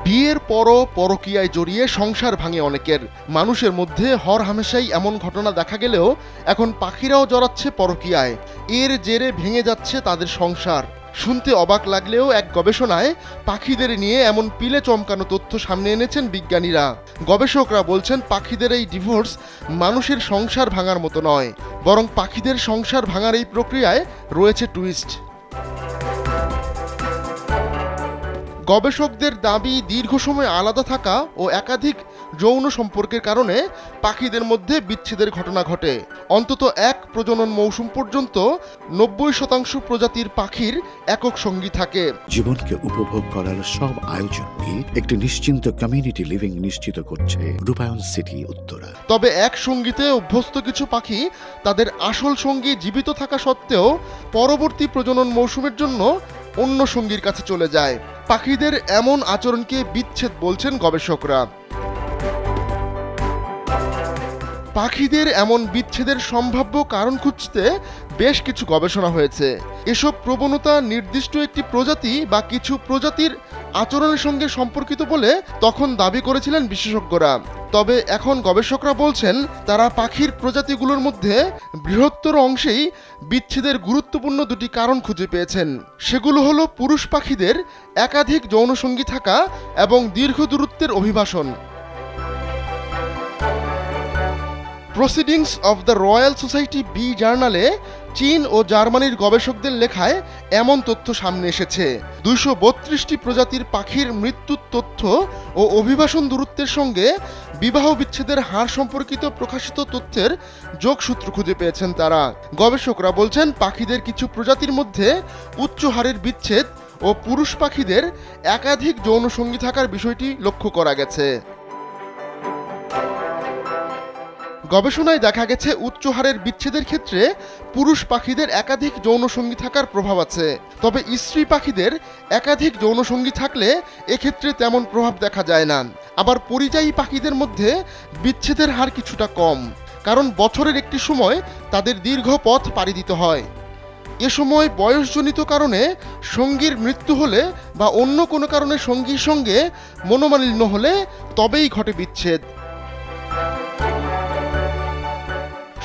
বিয়ের পরও পরকীয়ায় জড়িয়ে সংসার ভাঙে অনেকের। মানুষের মধ্যে হরহামেশাই এমন ঘটনা দেখা গেলেও এখন পাখিরাও জড়াচ্ছে পরকীয়ায়। এর জেরে ভেঙে যাচ্ছে তাদের সংসার। শুনতে অবাক লাগলেও এক গবেষণায় পাখিদের নিয়ে এমন পিলে চমকানো তথ্য সামনে এনেছেন বিজ্ঞানীরা। গবেষকরা বলছেন পাখিদের এই ডিভোর্স মানুষের সংসার ভাঙার মতো নয়, বরং পাখিদের সংসার ভাঙার এই প্রক্রিয়ায় রয়েছে টুইস্ট। গবেষকদের দাবি, দীর্ঘ সময় আলাদা থাকা ও একাধিক যৌন সম্পর্কের কারণে পাখিদের মধ্যে বিচ্ছেদের ঘটনা ঘটে। অন্তত এক প্রজনন মৌসুম পর্যন্ত 90% প্রজাতির পাখির একক সঙ্গী থাকে। জীবনকে উপভোগ করার সব আয়োজনই একটি নিশ্চিন্ত কমিউনিটি লিভিং নিশ্চিত করছে রূপায়ণ সিটি উত্তরা। তবে এক সঙ্গীতে অভ্যস্ত কিছু পাখি তাদের আসল সঙ্গী জীবিত থাকা সত্ত্বেও পরবর্তী প্রজনন মৌসুমের জন্য অন্য সঙ্গীর কাছে চলে যায়। পাখিদের এমন আচরণকে বিচ্ছেদ বলছেন গবেষকরা। পাখিদের এমন বিচ্ছেদের সম্ভাব্য কারণ খুঁজতে বেশ কিছু গবেষণা হয়েছে। এসব প্রবণতা নির্দিষ্ট একটি প্রজাতি বা কিছু প্রজাতির আচরণের সঙ্গে সম্পর্কিত বলে তখন দাবি করেছিলেন বিশেষজ্ঞরা। তবে এখন গবেষকরা বলছেন তারা পাখির প্রজাতিগুলোর মধ্যে বৃহত্তর অংশেই বিচ্ছেদের গুরুত্বপূর্ণ দুটি কারণ খুঁজে পেয়েছেন। সেগুলো হলো পুরুষ পাখিদের একাধিক যৌনসঙ্গী থাকা এবং দীর্ঘ দূরত্বের অভিবাসন। Proceedings of the royal society B জার্নালে চীন ও জার্মানির গবেষকদের লেখায় এমন তথ্য সামনে এসেছে। 232টি প্রজাতির পাখির মৃত্যুর তথ্য ও অভিবাসন দূরত্বের সঙ্গে বিবাহ বিচ্ছেদের হার সম্পর্কিত প্রকাশিত তথ্যের যোগসূত্র খুঁজে পেয়েছেন তারা। গবেষকরা বলছেন পাখিদের কিছু প্রজাতির মধ্যে উচ্চ হারের বিচ্ছেদ ও পুরুষ পাখিদের একাধিক যৌনসঙ্গী থাকার বিষয়টি লক্ষ্য করা গেছে। গবেষণায় দেখা গেছে উচ্চ হারের বিচ্ছেদের ক্ষেত্রে পুরুষ পাখিদের একাধিক যৌনসঙ্গী থাকার প্রভাব আছে। তবে স্ত্রী পাখিদের একাধিক যৌনসঙ্গী থাকলে এক্ষেত্রে তেমন প্রভাব দেখা যায় না। আবার পরিযায়ী পাখিদের মধ্যে বিচ্ছেদের হার কিছুটা কম, কারণ বছরের একটি সময় তাদের দীর্ঘ পথ পাড়ি দিতে হয়। এ সময় বয়সজনিত কারণে সঙ্গীর মৃত্যু হলে বা অন্য কোনো কারণে সঙ্গীর সঙ্গে মনোমালিন্য হলে তবেই ঘটে বিচ্ছেদ।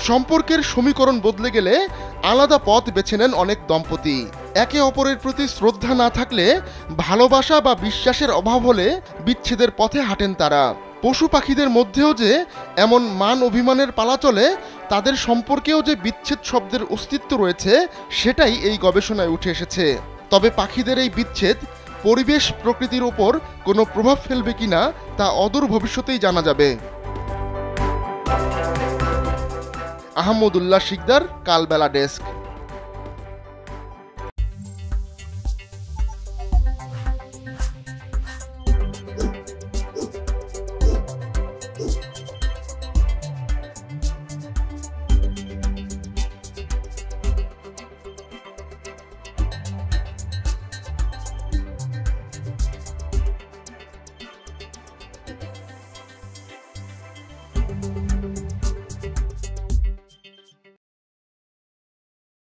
সম্পর্কের সমীকরণ বদলে গেলে আলাদা পথ বেছে নেন অনেক দম্পতি। একে অপরের প্রতি শ্রদ্ধা না থাকলে, ভালোবাসা বা বিশ্বাসের অভাব হলে বিচ্ছেদের পথে হাঁটেন তারা। পশু পাখিদের মধ্যেও যে এমন মান অভিমানের পালা চলে, তাদের সম্পর্কেও যে বিচ্ছেদ শব্দের অস্তিত্ব রয়েছে, সেটাই এই গবেষণায় উঠে এসেছে। তবে পাখিদের এই বিচ্ছেদ পরিবেশ প্রকৃতির ওপর কোনো প্রভাব ফেলবে কিনা তা অদূর ভবিষ্যতেই জানা যাবে। আহমদুল্লাহ শিকদার, কালবেলা ডেস্ক।